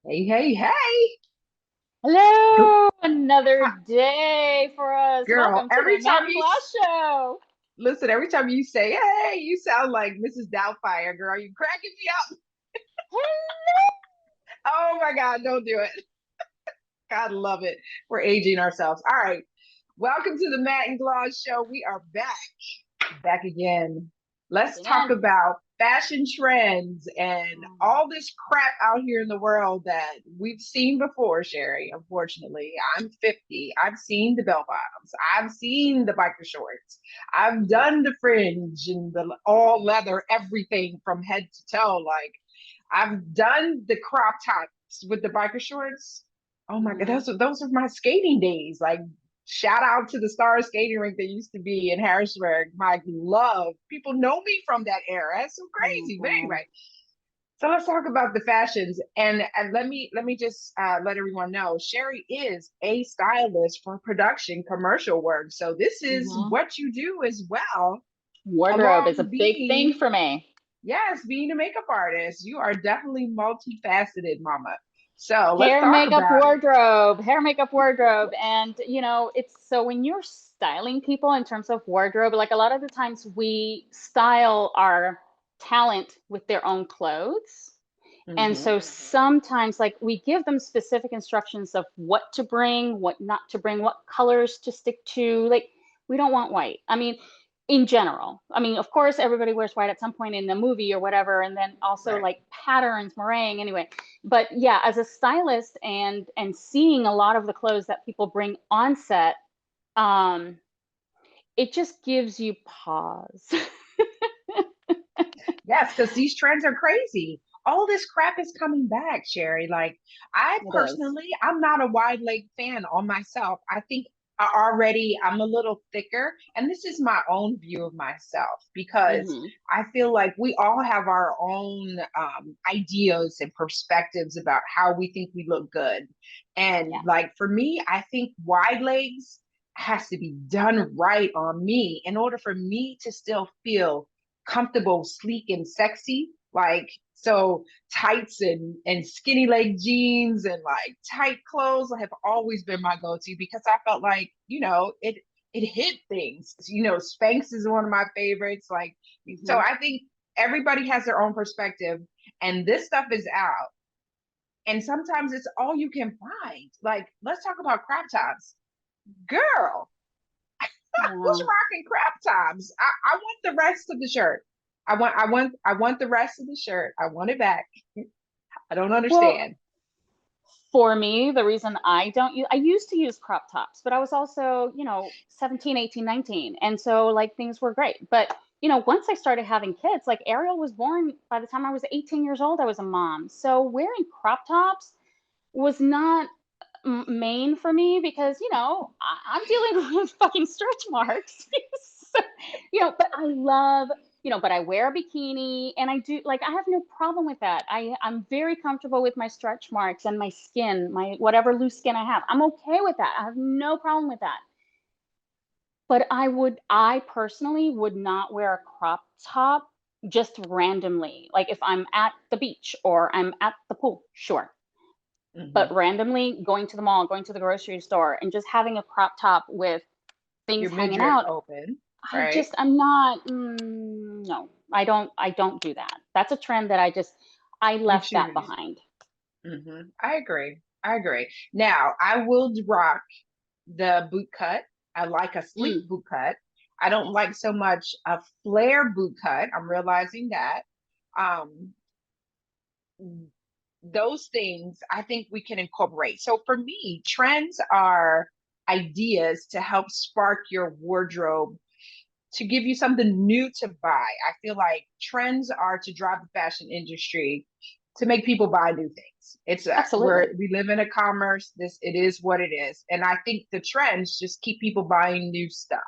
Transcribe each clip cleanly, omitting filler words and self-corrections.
Hey, hey, hey. Hello, another day for us. Girl, Welcome to the every Matt time and you Gloss Show. listen, every time you say, hey, you sound like Mrs. Doubtfire, girl. You cracking me up. Oh my God, don't do it. God love it. We're aging ourselves. All right. Welcome to the Matt and Gloss Show. We are back again. Let's talk Again. about fashion trends and all this crap out here in the world that we've seen before, Sherry. Unfortunately, I'm 50. I've seen the bell bottoms. I've seen the biker shorts. I've Mhm. done the fringe and the all leather, everything from head to toe. Like, I've done the crop tops with the biker shorts. Oh my God, Mhm. those are my skating days. Like, shout out to the Star skating rink that used to be in Harrisburg. My love. People know me from that era. It's so crazy. But Mhm. anyway, so let's talk about the fashions. And let me just let everyone know Sherry is a stylist for production commercial work. So this is Mhm. what you do as well, Wardrobe is a along big thing being, for me. yes, being a makeup artist. You are definitely multifaceted, mama. So let's Hair, talk makeup, about it. wardrobe, hair, makeup, wardrobe. And, it's so when you're styling people in terms of wardrobe, like a lot of the times we style our talent with their own clothes. And Hmm. so sometimes, like, we give them specific instructions of what to bring, what not to bring, what colors to stick to. Like, we don't want white. I mean, in general. I mean, of course, everybody wears white at some point in the movie or whatever, and then also Right. like patterns, meringue, anyway. But yeah, as a stylist and seeing a lot of the clothes that people bring on set, um, it just gives you pause. Yes, because these trends are crazy. All this crap is coming back, Sherry. Like, I It is. personally, I'm not a wide leg fan on myself. I think I'm a little thicker, and this is my own view of myself because Hmm. I feel like we all have our own ideas and perspectives about how we think we look good. And Yeah. like for me, I think wide legs has to be done right on me in order for me to still feel comfortable, sleek, and sexy. Like, so tights and skinny leg jeans and like tight clothes have always been my go-to because I felt like, it hit things. Spanx is one of my favorites. Like, so Hmm. I think everybody has their own perspective, and this stuff is out. And sometimes it's all you can find. Like, let's talk about crop tops. Girl, who's Yeah. rocking crop tops? I want the rest of the shirt. I want the rest of the shirt. I want it back. I don't Well, understand. for me, the reason I used to use crop tops, but I was also, 17, 18, 19. And so like things were great. But, once I started having kids, like Ariel was born by the time I was 18 years old, I was a mom. So wearing crop tops was not main for me because, I'm dealing with fucking stretch marks. So, but I love, but I wear a bikini and I do like I have no problem with that. I'm very comfortable with my stretch marks and my skin, my whatever loose skin I have. I'm okay with that. I have no problem with that. But I personally would not wear a crop top just randomly. Like if I'm at the beach or I'm at the pool, sure. But Hmm. randomly going to the mall, going to the grocery store, and just having a crop top with Your things hanging midriff out, open, I right? just I'm not. No, I don't do that. That's a trend that I You left that choose. behind. I agree. I agree. Now, I will rock the boot cut. I like a sleek Mm, boot cut. I don't like so much a flare boot cut. I'm realizing that. Um, those things I think we can incorporate. So for me, trends are ideas to help spark your wardrobe, to give you something new to buy. I feel like trends are to drive the fashion industry to make people buy new things. It's absolutely. where we live in a commerce. This it is what it is, and I think the trends just keep people buying new stuff.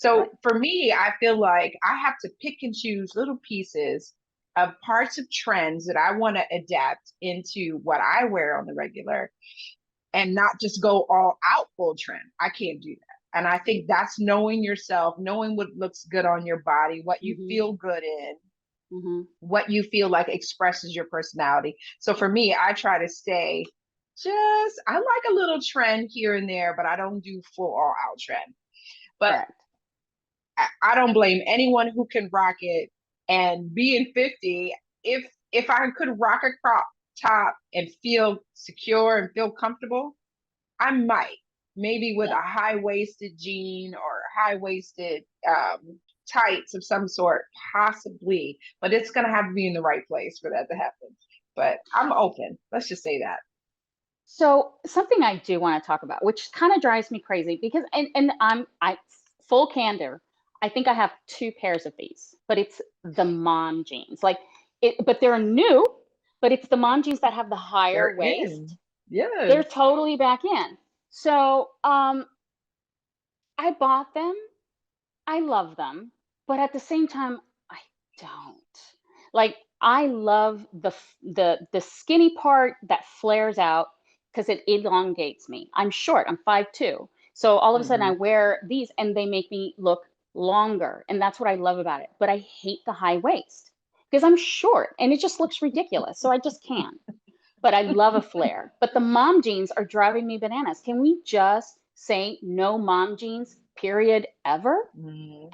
Right. So for me, I feel like I have to pick and choose little pieces of parts of trends that I want to adapt into what I wear on the regular and not just go all out full trend. I can't do that. And I think that's knowing yourself, knowing what looks good on your body, what you Hmm. feel good in, Hmm. what you feel like expresses your personality. So for me, I try to stay I like a little trend here and there, but I don't do full all out trend. But Correct. I don't blame anyone who can rock it. And being 50, if I could rock a crop top and feel secure and feel comfortable, I might. Maybe with Yeah. a high-waisted jean or high-waisted tights of some sort, possibly. But it's gonna have to be in the right place for that to happen. But I'm open. Let's just say that. So something I do want to talk about, which kind of drives me crazy because and I full candor, I think I have two pairs of these, but it's the mom jeans. Like it, but they're new, but it's the mom jeans that have the higher They're waist. in. They're Yes. totally back in. So I bought them. I love them, but at the same time, I don't. Like I love the skinny part that flares out because it elongates me. I'm short. I'm 5'2". So all of a sudden I Hmm. wear these and they make me look longer, and that's what I love about it. But I hate the high waist because I'm short and it just looks ridiculous. So I just can't. But I love a flare. But the mom jeans are driving me bananas. Can we just say no mom jeans, period, ever?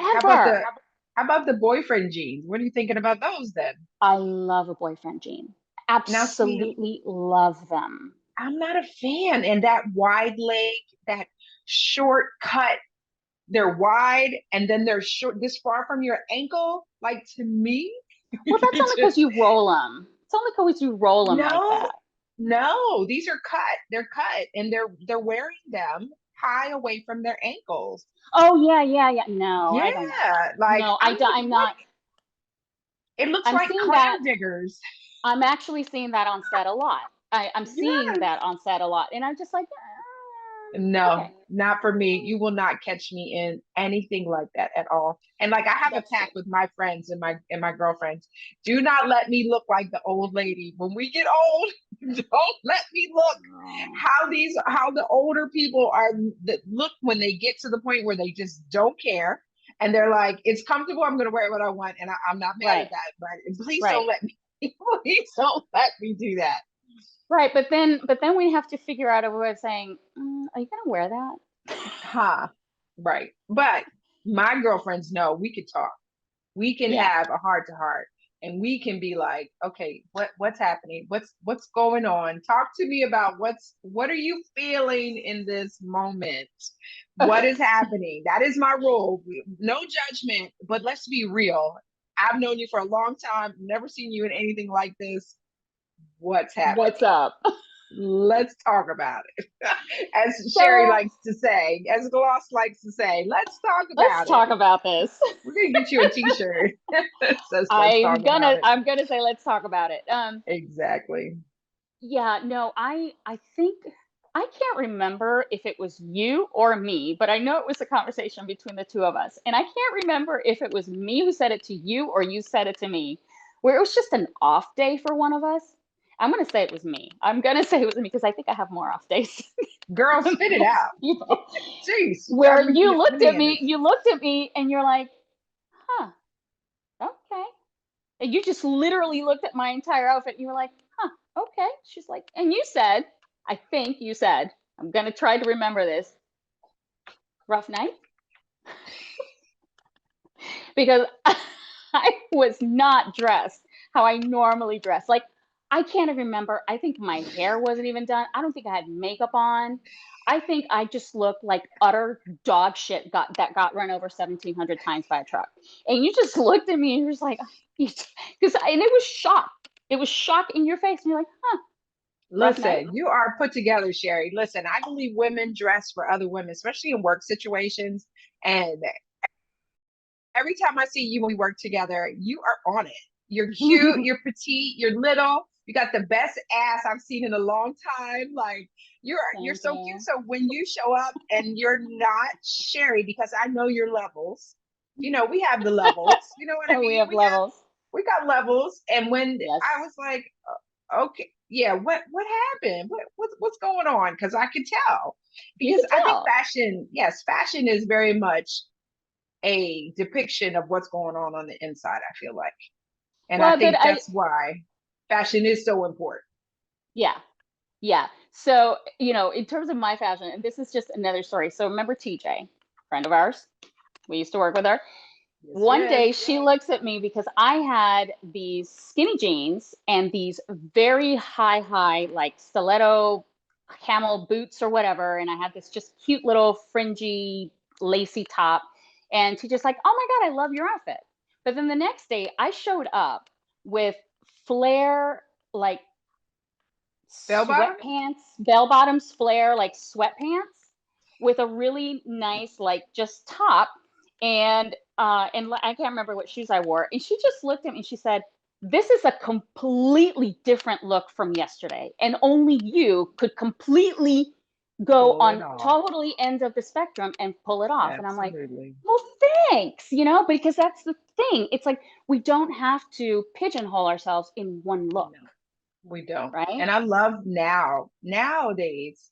Ever. How about the boyfriend jeans? What are you thinking about those then? I love a boyfriend jean. Now see, Absolutely love them. I'm not a fan. And that wide leg, that short cut, they're wide and then they're short this far from your ankle. Like to me, Well, that's they only because just you roll them. It's only because you roll them like no, that. no, these are cut. They're cut and they're wearing them high away from their ankles. Oh, yeah, yeah, yeah. No, I don't want that. Yeah, like No, I'm like, I'm what? not. It looks I'm like seeing that. clam diggers. I'm actually seeing that on set a lot. I'm seeing Yes. that on set a lot. And I'm just like, No, okay, not for me. You will not catch me in anything like that at all. And like I have a that's true. pact with my friends and my girlfriends. Do not let me look like the old lady. When we get old, don't let me look Oh, how the older people are that look when they get to the point where they just don't care. And they're like, it's comfortable. I'm gonna wear what I want. And I'm not mad at right, that, but please don't right. let me please don't let me do that. Right, but then we have to figure out a way of saying, "Are you gonna wear that?" Huh. Right. But my girlfriends know we could talk. We can Yeah. have a heart to heart and we can be like, okay, what's happening? What's going on? Talk to me about what are you feeling in this moment? What is happening? That is my rule. No judgment, but let's be real. I've known you for a long time, never seen you in anything like this. What's What's happening? up? Let's talk about it. As Sherry So likes to say, as Gloss likes to say, let's talk let's about it. talk about this. We're gonna get you a t-shirt that says let's talk about it. I'm gonna say let's talk about it. Exactly. Yeah, no, I think I can't remember if it was you or me, but I know it was a conversation between the two of us. And I can't remember if it was me who said it to you or you said it to me, where it was just an off day for one of us. I'm gonna say it was me. I'm gonna say it was me because I think I have more off days Girl, than spit it most out. people. Jeez, you Where driving me bananas. you looked at me and you're like, huh, okay. And you just literally looked at my entire outfit and you were like, huh, okay. She's like, and you said, I think you said, I'm going to try to remember this, rough night? Because I was not dressed how I normally dress. Like, I can't even remember. I think my hair wasn't even done. I don't think I had makeup on. I think I just looked like utter dog shit that got run over 1,700 times by a truck. And you just looked at me and you're just like, because and it was shock. It was shock in your face. And you're like, huh, rough night? Listen, you are put together, Sherry. Listen, I believe women dress for other women, especially in work situations. And every time I see you when we work together, you are on it. You're cute, you're petite, you're little, you got the best ass I've seen in a long time. Like you're Thank so cute. you. So when you show up and you're not Sherry, because I know your levels, we have the levels. You know what I We mean? have levels. We got levels. And when Yes. I was like, okay, yeah, what happened? What's going on? Because I could tell. You Because can I think tell. fashion, yes, fashion is very much a depiction of what's going on the inside, I feel like. And I Well, but think that's why fashion is so important. yeah, yeah. So, in terms of my fashion, and this is just another story. So remember TJ, friend of ours? We used to work with her. Yes, One yes. day she looks at me because I had these skinny jeans and these very high, like stiletto camel boots or whatever. And I had this just cute little fringy, lacy top. And she's just like, oh my God, I love your outfit. But then the next day I showed up with flare, like Bell bottom? sweatpants, bell bottoms, flare, like sweatpants with a really nice, like just top. And I can't remember what shoes I wore. And she just looked at me and she said, this is a completely different look from yesterday. And only you could completely go Pull it on off. totally ends of the spectrum and pull it off. And I'm like, Absolutely. well, thanks, because that's the thing. It's like we don't have to pigeonhole ourselves in one look, No, we don't. right? And I love nowadays,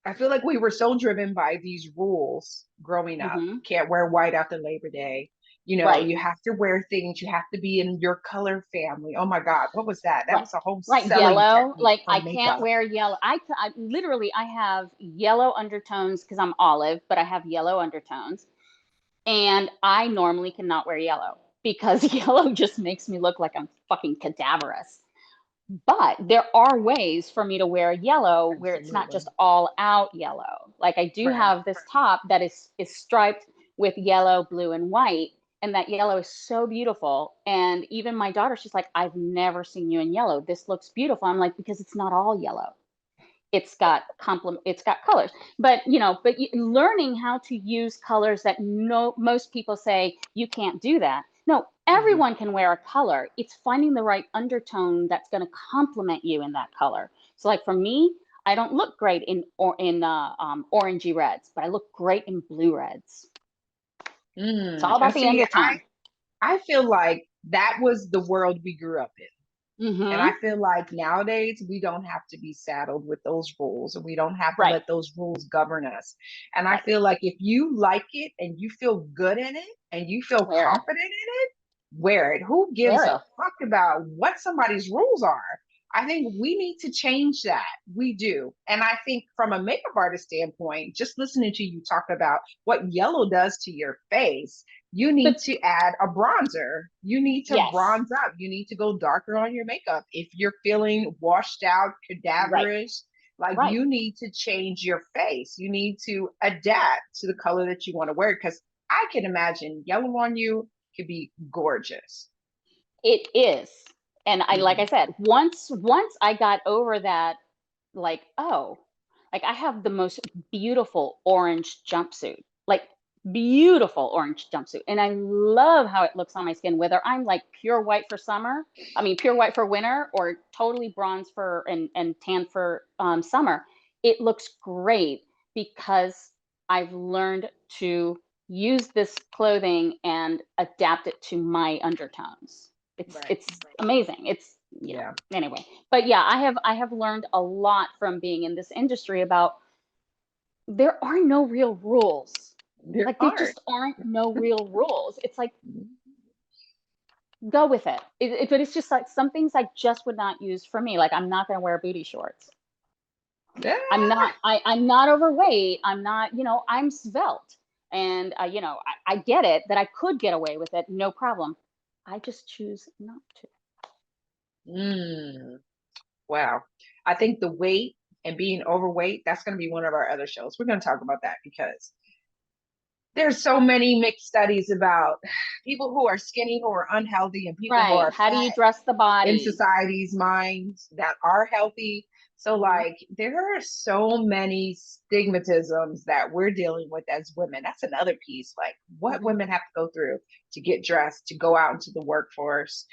I feel like we were so driven by these rules growing up. Mm-hmm. Can't wear white after Labor Day. Right, You have to wear things. You have to be in your color family. Oh my God, what was that? That right, was a whole right. selling Yellow, technique like for I can't makeup. wear yellow. I literally I have yellow undertones because I'm olive, but I have yellow undertones, and I normally cannot wear yellow because yellow just makes me look like I'm fucking cadaverous. But there are ways for me to wear yellow where it's not Absolutely. just all out yellow. Like I do Right. have this top that is striped with yellow, blue, and white. And that yellow is so beautiful. And even my daughter, she's like, I've never seen you in yellow. This looks beautiful. I'm like, because it's not all yellow. It's got colors. But learning how to use colors that no most people say you can't do that. No, Mhm. everyone can wear a color. It's finding the right undertone that's going to complement you in that color. So like for me, I don't look great in orangey reds, but I look great in blue reds. It's all And about the see, undertone. I feel like that was the world we grew up in. And I Mm-hmm. feel like nowadays we don't have to be saddled with those rules and we don't have to Right. let those rules govern us. And I Right. feel like if you like it and you feel good in it and you feel Where? confident in it, wear it. Who gives Wear it. a fuck about what somebody's rules are? I think we need to change that. We do. And I think from a makeup artist standpoint, just listening to you talk about what yellow does to your face, you need But to add a bronzer. You need to yes. bronze up. You need to go darker on your makeup. If you're feeling washed out, Right. cadaverish, like Right. you need to change your face. You need to adapt to the color that you want to wear because I can imagine yellow on you could be gorgeous. It is. And like I Mm-hmm. said, once I got over that, like, oh, like I have the most beautiful orange jumpsuit. Like beautiful orange jumpsuit. And I love how it looks on my skin, whether I'm like pure white for summer, I mean pure white for winter or totally bronze for and tan for summer. It looks great because I've learned to use this clothing and adapt it to my undertones. It's Right. it's amazing. Yeah. Anyway. But yeah, I have learned a lot from being in this industry about there are no real rules. There Like there aren't. just aren't no real rules. It's like go with it. But it's just like some things I just would not use for me. Like I'm not going to wear booty shorts. Yeah. I'm not overweight. I'm not, I'm svelte. And, I get it that I could get away with it. No problem. I just choose not to. Mm. Wow. I think the weight and being overweight, that's going to be one of our other shows. We're going to talk about that because there's so many mixed studies about people who are skinny, who are unhealthy, and people who Right. are How do you fat dress the in body? society's minds that are healthy. So, Hmm. like, there are so many stigmatisms that we're dealing with as women. That's another piece. Like, what Hmm. women have to go through to get dressed, to go out into the workforce.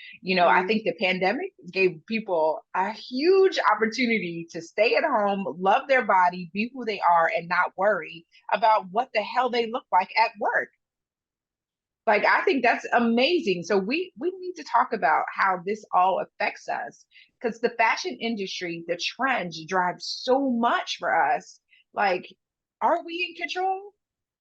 I Hmm. think the pandemic gave people a huge opportunity to stay at home, love their body, be who they are, and not worry about what the hell they look like at work. Like I think that's amazing. So we need to talk about how this all affects us because the fashion industry, the trends drive so much for us. Like, are we in control?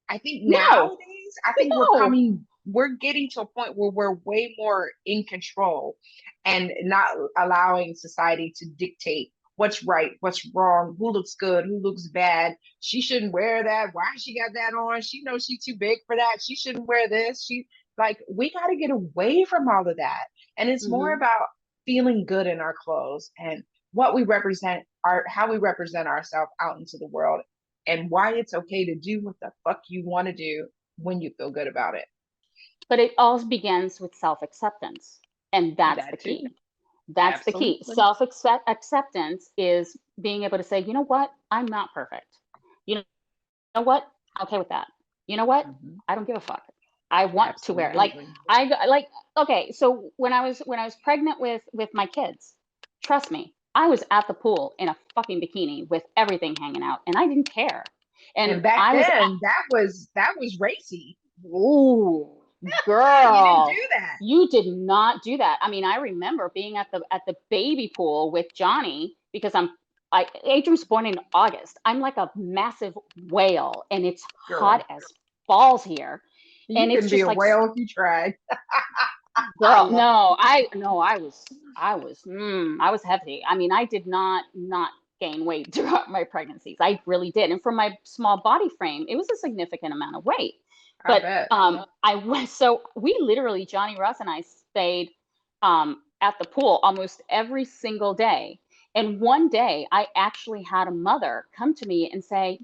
I think No, nowadays, I think we're no. coming. we're getting to a point where we're way more in control and not allowing society to dictate what's right, what's wrong, who looks good, who looks bad. She shouldn't wear that. Why she got that on? She knows she's too big for that. She shouldn't wear this. She like we got to get away from all of that. And it's more Hmm. about feeling good in our clothes and what we represent, our how we represent ourselves out into the world, and why it's okay to do what the fuck you want to do when you feel good about it. But it all begins with self-acceptance. And that's the That too. key. That's the key. Absolutely. Self-acceptance is being able to say, you know what? I'm not perfect. You know what? I'm okay with that. You know what? Hmm. I don't give a fuck. I want to wear it. Like Absolutely. like okay, so when I was pregnant with my kids, trust me, I was at the pool in a fucking bikini with everything hanging out and I didn't care. And And back I was then, that was racy. ooh, You didn't girl, do that. you did not do that. I mean, I remember being at the baby pool with Johnny because Adrian's born in August. I'm like a massive whale, and it's hot Girl, as balls here, you and it's can be just a like, whale if you tried. I girl, love it. I was heavy. I mean, I did not gain weight throughout my pregnancies. I really did, and for my small body frame, it was a significant amount of weight. I But bet. I went. So we literally, Johnny Russ and I stayed at the pool almost every single day. And one day, I actually had a mother come to me and say,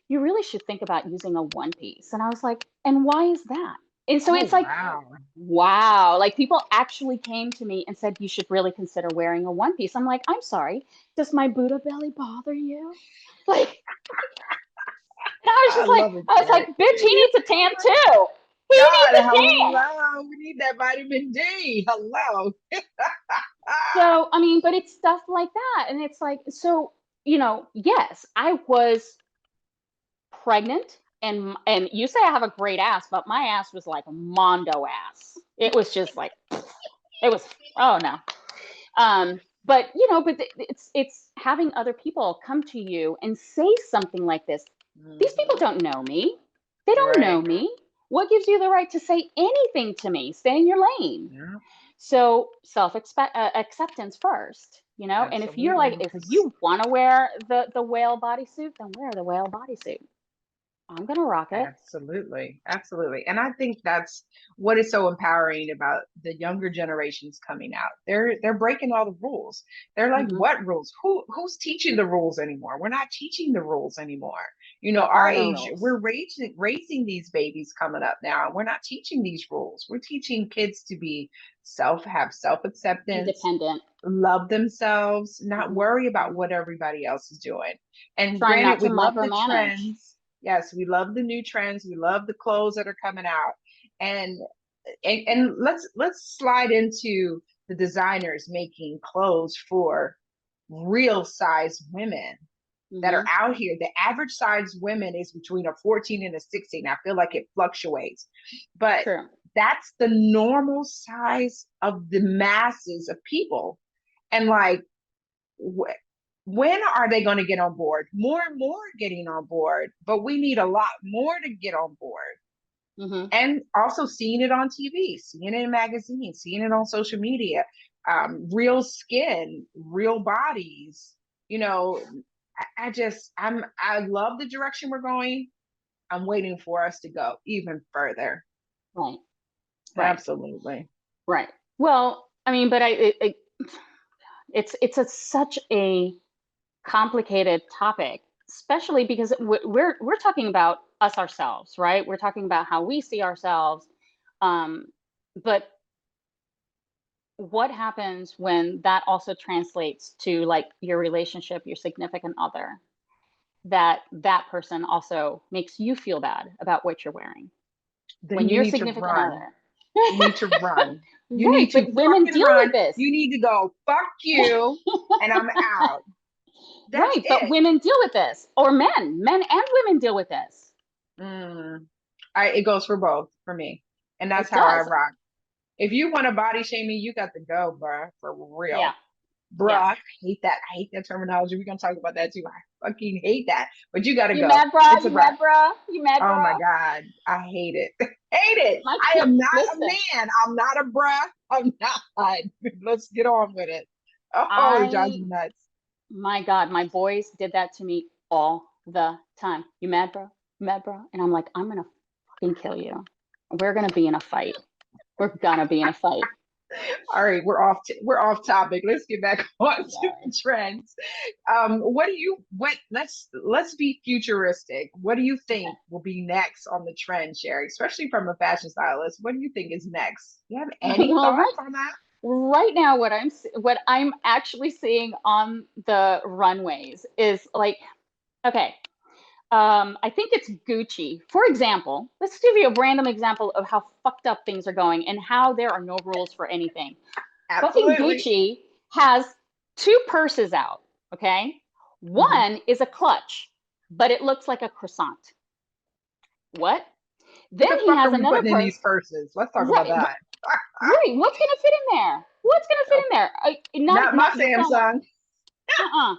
you really should think about using a one piece. And I was like, and why is that? And so Oh, it's like, wow. wow, like people actually came to me and said you should really consider wearing a one piece. I'm like, I'm sorry, does my Buddha belly bother you? Like, and I was I just like, love it I was for like, it. bitch, he needs a tan too. He God, needs a tan. hello. We need that vitamin D. Hello. Ah, So I mean, but it's stuff like that, and it's like, so yes, I was pregnant, and you say I have a great ass, but my ass was like Mondo ass. It was just like, it was, oh no. But it's having other people come to you and say something like this. These people mhm. don't know me. They don't know Right. me. What gives you the right to say anything to me? Stay in your lane. Yeah, So acceptance first, and if you're absolutely. like, if Because you want to wear the whale bodysuit, then wear the whale bodysuit. I'm gonna rock it. absolutely. Absolutely. And I think that's what is so empowering about the younger generations coming out. They're breaking all the rules. They're like, Hmm. what rules? Who's teaching the rules anymore? We're not teaching the rules anymore. There Our are no age, rules. we're raising these babies coming up now. We're not teaching these rules. We're teaching kids to be have self-acceptance, Independent. love themselves, not Hmm. worry about what everybody else is doing. And Trying not granted, to we love the micromanage. trends. Yes, we love the new trends. We love the clothes that are coming out. And and let's slide into the designers making clothes for real size women that are Hmm. out here. The average size women is between a 14 and a 16. I feel like it fluctuates, but True. that's the normal size of the masses of people. And like, when are they going to get on board? More and more getting on board, but we need a lot more to get on board. Hmm. And also seeing it on TV, seeing it in magazines, seeing it on social media, real skin, real bodies. You know, I love the direction we're going. I'm waiting for us to go even further. Right. Right. Absolutely. Right. Well, I mean, but it's such a complicated topic, especially because we're talking about us ourselves, right? We're talking about how we see ourselves. Um, but what happens when that also translates to like your relationship, your significant other, that person also makes you feel bad about what you're wearing Then when you your need to significant run. other. You need to run. You Right, need to but women fucking deal with run. this. You need to go, fuck you, and I'm out. That's Right, but it. women deal with this, or men and women deal with this. Mm. It goes for both for me. And that's It how I does. rock. If you want to body shame me, you got to go, bro, for Yeah. real. Yeah. bruh. Hate that. I hate that terminology. We're gonna talk about that too. I fucking hate that. But you gotta You go. mad, bra? It's a You wrap. mad, bra? You mad, Oh my bra? God. I hate it. Hate it. My I kid, am not a listen, man. I'm not a bruh. I'm not. Let's get on with it. Oh, it drives I, me nuts. my God, my boys did that to me all the time. You mad, bro? You mad, bro? And I'm like, I'm gonna fucking kill you. We're gonna be in a fight. We're gonna be in a fight. All right, we're off topic. Let's get back on to Sorry. the trends. What do you what let's be futuristic. What do you Okay. think will be next on the trend, Sherry? Especially from a fashion stylist. What do you think is next? You have any Well, thoughts on that? right now, what I'm actually seeing on the runways is like, okay, I think it's Gucci. For example, let's give you a random example of how fucked up things are going and how there are no rules for anything. Fucking Absolutely. Gucci has two purses out, okay? Mhm. One is a clutch, but it looks like a croissant. What? What Then the he fuck has are we another putting in purse. these purses? Let's talk about Right, that. right. What's gonna fit in there? What's gonna fit in there? Not my Not your phone. Samsung. Uh-uh.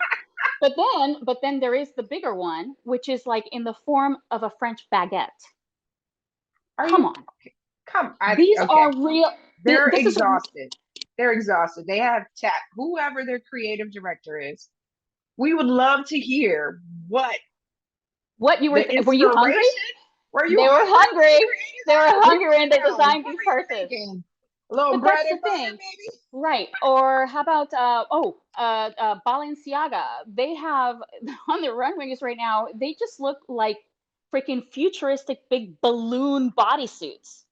But then there is the bigger one, which is like in the form of a French baguette. Are Come you on. come? I These okay. are real. They're This is exhausted. They're exhausted. They have tap whoever their creative director is. We would love to hear what what you were. the Were you hungry? inspiration. Were you They were hungry when you hungry. created They were that? Break hungry and it they down. designed What these were you purses. thinking? A little But bread that's the and butter, thing. maybe? Right. Or how about Balenciaga? They have on their runways right now, they just look like freaking futuristic big balloon bodysuits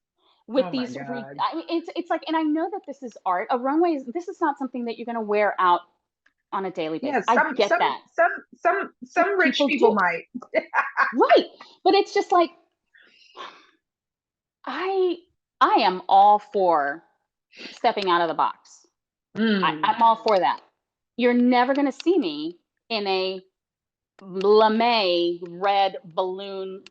with Oh my these God. I mean it's like, and I know that this is art. A runway is, this is not something that you're going to wear out on a daily basis. Yes, I get that. some But rich people people do. might. Right. But it's just like I I am all for stepping out of the box. Mm. I'm all for that. You're never going to see me in a lame red balloon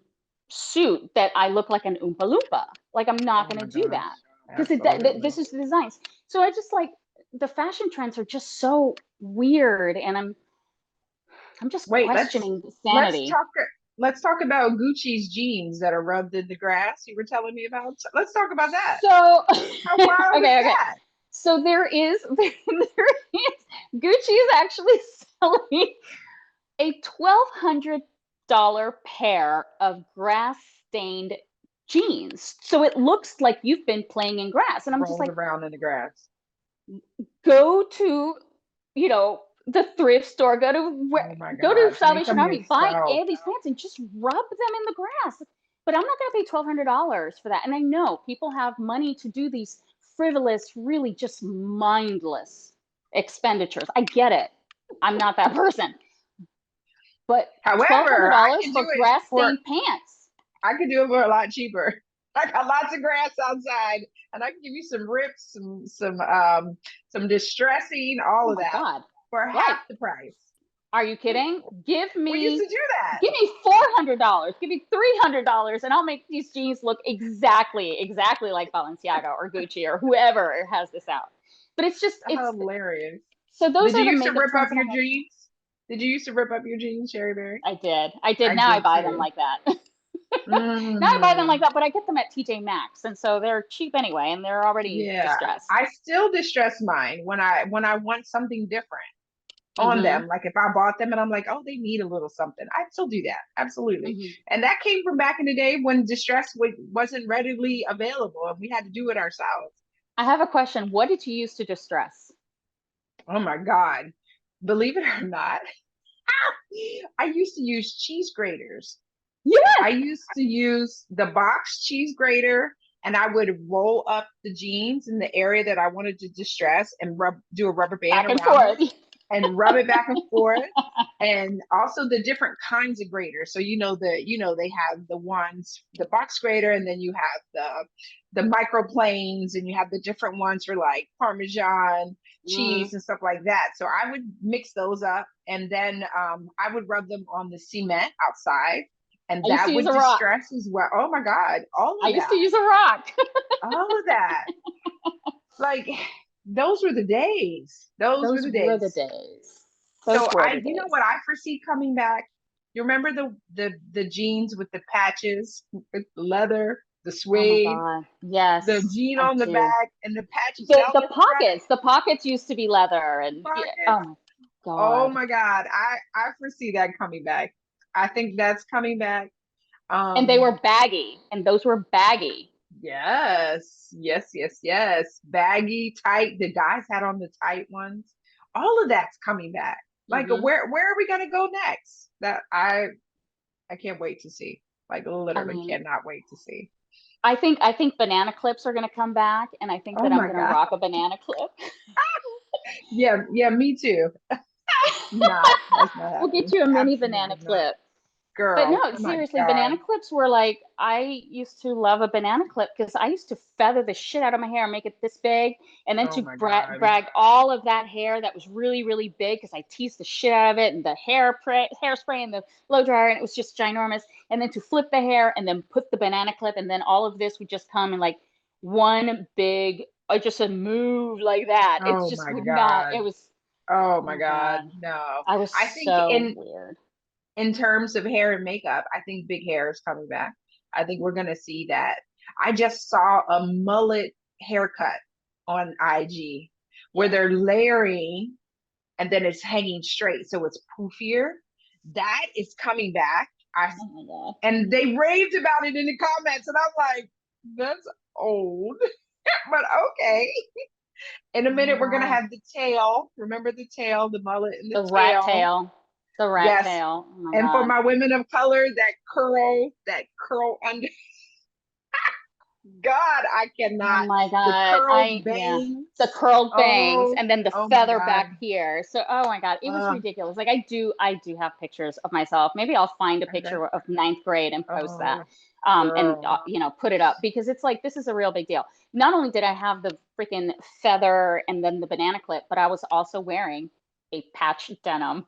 suit that I look like an Oompa Loompa. Like, I'm not Oh going my to do gosh. that because Absolutely. this is the designs. So I just like the fashion trends are just so weird, and I'm just Wait, questioning the let's sanity. talk let's talk about Gucci's jeans that are rubbed in the grass you were telling me about. Let's talk about that. So How wild is okay. that? So there is Gucci is actually selling a $1,200 pair of grass stained jeans. So it looks like you've been playing in grass. And I'm just Rolled like, around in the grass. go to, you know, the thrift store, Oh my go to God. Make Salvation them Army, buy yourself. these pants and just rub them in the grass. But I'm not going to pay $1,200 for that. And I know people have money to do these frivolous, really just mindless expenditures. I get it. I'm not that person. But twelve hundred However, I dollars can for do it grass for stained pants. I can do it for a lot cheaper. I got lots of grass outside, and I can give you some rips, some distressing, all Oh of my that God. for Right. half the price. Are you kidding? We used to do that. Give me $400. Give me $300 and I'll make these jeans look exactly like Balenciaga or Gucci or whoever has this out. But it's just it's Hilarious. so those Did you are the used to makeup rip up trends that your I'm like, jeans? Did you used to rip up your jeans, Cherry Berry? I did. I did. I Now I did buy them too. like that. Now I buy them like Mm, that, but I get them at TJ Maxx and so they're cheap anyway and they're already yeah, distressed. I still distress mine when I want something different on Mhm. them. Like if I bought them and I'm like, oh, they need a little something, I'd still do that. Absolutely. Mhm. And that came from back in the day when distress wasn't readily available and we had to do it ourselves. I have a question. What did you use to distress? Oh my God. Believe it or not, I used to use cheese graters. I Yes. used to use the box cheese grater and I would roll up the jeans in the area that I wanted to distress and do a rubber band Back and around forth. it and rub it back and forth. And also the different kinds of graters. So they have the ones, the box grater, and then you have the microplanes, and you have the different ones for like Parmesan Mm. cheese and stuff like that. So I would mix those up, and then I would rub them on the cement outside, and I used to that use would a rock. distress as well. Oh my God, all I of used to that, use a rock. all of that. Like those were the days. Those were Those the were the days. days. Those So were the you know days. what I foresee coming back? You remember the jeans with the patches, with the leather, the Oh my suede, God. the Yes, jean I on the do. back, and the patches The down the front the pockets used to be leather, and yeah, oh pockets. my Oh God. my God, I foresee that coming back. I think that's coming back. And they Um, were baggy, and those were baggy. yes, yes, yes, yes. Baggy, tight. The guys had on the tight ones. All of that's coming back. Like Hmm. where are we gonna go next? That I can't wait to see. Like I literally mean, cannot wait to see. I think banana clips are going to come back, and I think Oh that I'm my going to God. rock a banana clip. Yeah, yeah, me too. Not, that's not We'll get happening. you a mini banana Absolutely not. clip. But Girl, no, oh my seriously, banana God. clips were like, I used to love a banana clip because I used to feather the shit out of my hair and make it this big. And then Oh to my God. brag all of that hair that was really, really big because I teased the shit out of it and the hairspray and the blow dryer. And it was just ginormous. And then to flip the hair and then put the banana clip. And then all of this would just come in like one big, or just a move like that. It Oh just my would not, God. it was, Oh oh my my God. God. No. I was I think so weird. in terms of hair and makeup, I think big hair is coming back. I think we're gonna see that. I just saw a mullet haircut on IG where Yeah. they're layering and then it's hanging straight, so it's poofier. That is coming back. I Oh my God. and they raved about it in the comments, and I'm like, that's old, but okay. In a Oh my minute, we're gonna God. have the tail. Remember the tail, the mullet, and the The rat tail. tail. The rat Yes. tail. Oh my And for God. my women of color, that curl under. God, I Oh cannot. my The God. curled Yeah. The bangs. curled bangs Oh, and then the oh my feather God. back here. So, oh my God, it was Uh, ridiculous. Like I do have pictures of myself. Maybe I'll find a okay. picture of ninth grade and post that. Oh, And girl. you know, put it up because it's like this is a real big deal. Not only did I have the freaking feather and then the banana clip, but I was also wearing a patch denim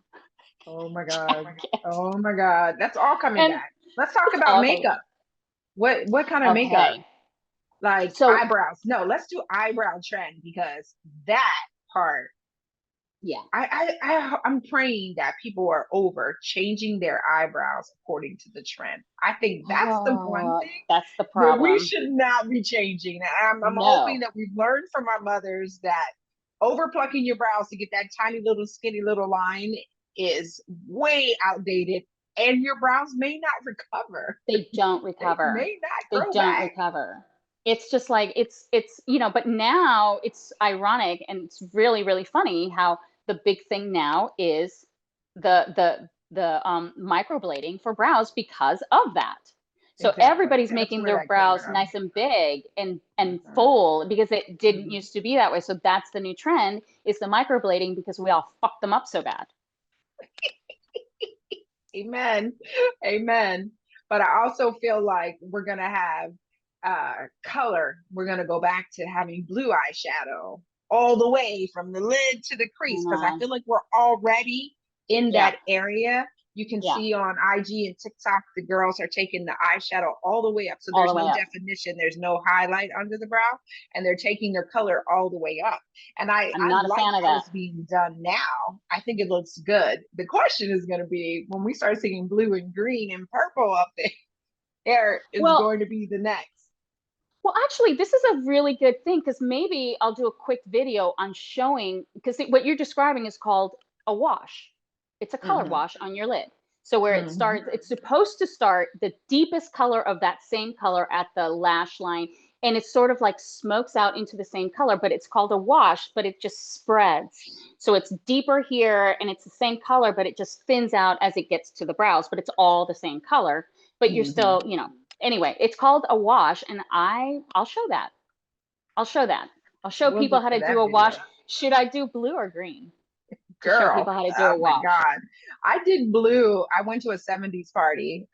Oh my God. jacket. Oh my God. That's all coming And back. Let's talk it's about all coming back. makeup. What kind of makeup? Okay. Like So, eyebrows. No, let's do eyebrow trend because that part yeah. I'm praying that people are over changing their eyebrows according to the trend. I think that's the one Oh, thing that's the that we problem. should not be changing. I'm hoping No, that we've learned from our mothers that over plucking your brows to get that tiny little skinny little line is way outdated, and your brows may not recover. they don't They recover. may not They grow don't back. recover. It's just like you know, but now it's ironic and it's really really funny how the big thing now is the microblading for brows because of that. So Exactly. everybody's That's making where their that came brows from. nice and big and Mhm, full because it didn't mhm. used to be that way. So that's the new trend is the microblading because we all fucked them up so bad. Amen. Amen. But I also feel like we're gonna have color. We're gonna go back to having blue eyeshadow all the way from the lid to the crease because I And feel like we're already in yeah, that area. You can yeah, see on IG and TikTok the girls are taking the eyeshadow all the way up. So all the there's way no up. definition, there's no highlight under the brow, and they're taking their color all the way up. And I'm I not a like fan of how that. it's being done now. I think it looks good. The question is going to be when we start seeing blue and green and purple up there is Well, going to be the next. well, actually, this is a really good thing because maybe I'll do a quick video on showing because what you're describing is called a wash. It's a color Mm-hmm. wash on your lid. So where it Mm-hmm. starts, it's supposed to start the deepest color of that same color at the lash line, and it sort of like smokes out into the same color, but it's called a wash, but it just spreads. So it's deeper here and it's the same color, but it just thins out as it gets to the brows, but it's all the same color, but you're Mm-hmm. still, you know, anyway, it's called a wash, and I'll show that. I'll show that. I'll show We'll people look how for to do that a wash. video. Should I do blue or green to show Girl, people how to do oh a my wash? God. I did blue. I went to a 70s party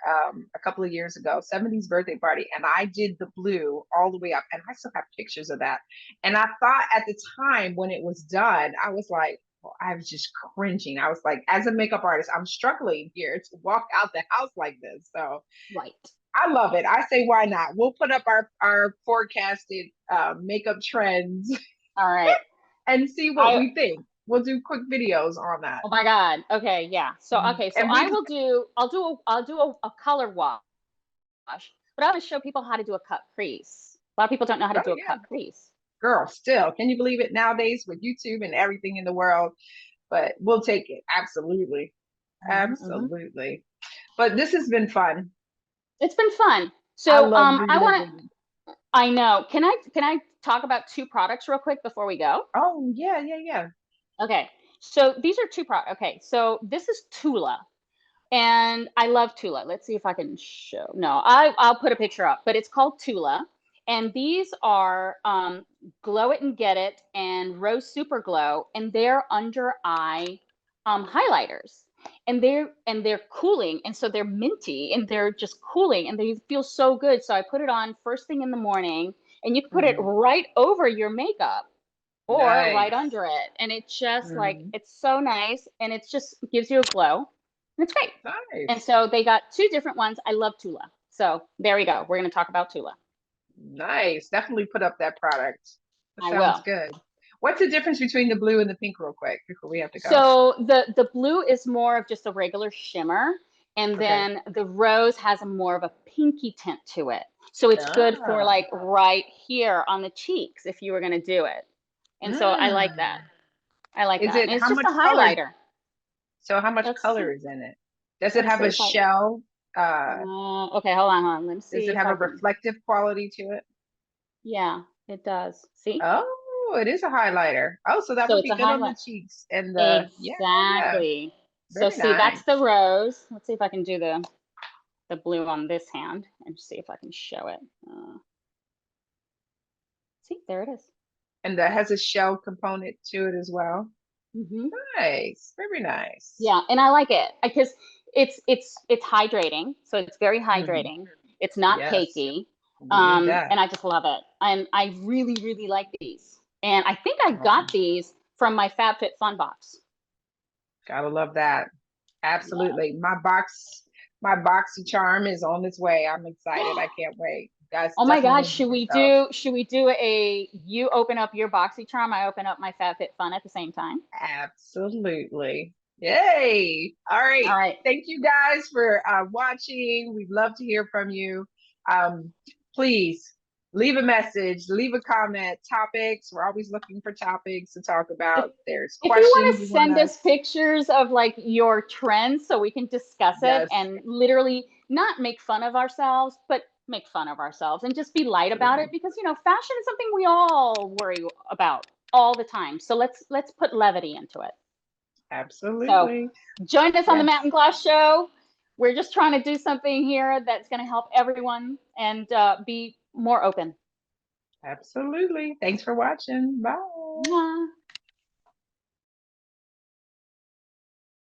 a couple of years ago, 70s birthday party, and I did the blue all the way up. And I still have pictures of that. And I thought at the time when it was done, I was like, well, I was just cringing. I was like, as a makeup artist, I'm struggling here to walk out the house like this. So Right. I love it. I say, why not? We'll put up our forecasted makeup trends All right. and see what I we think. We'll do quick videos on that. Oh my God. Okay, yeah. So okay, so And we I'll do a color wash, but I want to show people how to do a cut crease. A lot of people don't know how to oh do a yeah, cut crease. girl, still, can you believe it nowadays with YouTube and everything in the world? But we'll take it. Absolutely. Hmm. Absolutely. But this has been fun. It's been fun. I So love I want reliving. I know. Can I talk about two products real quick before we go? Oh, yeah, yeah, yeah. Okay. So these are two products. Okay. So this is Tula. And I love Tula. Let's see if I can show. No, I'll put a picture up, but it's called Tula. And these are Glow It and Get It and Rose Super Glow, and they're under eye highlighters. And they're cooling, and so they're minty, and they're just cooling, and they feel so good. So I put it on first thing in the morning, and you can put it Mhm. right over your makeup or right Nice. under it, and it just like Mhm. it's so nice, and it just gives you a glow, and it's great. And Nice. so they got two different ones. I love Tula. So there we go. We're going to talk about Tula. Nice. Definitely put up that product. That I sounds will. good. What's the difference between the blue and the pink, real quick, before we have to go? So the blue is more of just a regular shimmer, and Okay. then the rose has a more of a pinky tint to it. So it's good for Ah. like right here on the cheeks if you were going to do it. And so I like that. Mm. I like Is that. it And it's how just a much color? highlighter. So how much Let's color see. is in it? Does it Let's have see a if I. shell? Uh, Okay, hold on, hold on. Let me does see it if have I a can. reflective quality to it? Yeah, it does. See? Oh, it is a highlighter. Oh, so that So would it's be a good on the highlight. cheeks and the, yeah, yeah, yeah. Exactly. So Very see, that's nice. the rose. Let's see if I can do the blue on this hand and see if I can show it. See, there it is. And that has a shell component to it as well. Hmm. Nice. Very nice. Yeah, and I like it because it's hydrating, so it's very Mhm. hydrating. It's not Yes, cakey, we need that. and I just love it. And I really, really like these. And I think I got Awesome. these from my FabFitFun box. Gotta love that. Yeah. Absolutely. My boxy charm is on its way. I'm excited. I can't wait. Guys, Oh my definitely God, give yourself. should we do a you open up your BoxyCharm, I open up my FabFitFun at the same time? Absolutely. Yay. All right. All right. Thank you guys for watching. We'd love to hear from you. Um, please leave a message, leave a comment, topics. We're always looking for topics to talk If about. There's if you want questions to you want send us us. pictures of like your trends so we can discuss it Yes, and literally not make fun of ourselves, but make fun of ourselves and just be light about it absolutely. because fashion is something we all worry about all the time. So let's put levity into it. So Absolutely. join us on the Yes, Mountain Glass Show. We're just trying to do something here that's going to help everyone and be more open. absolutely. Thanks for watching. Bye. Mwah.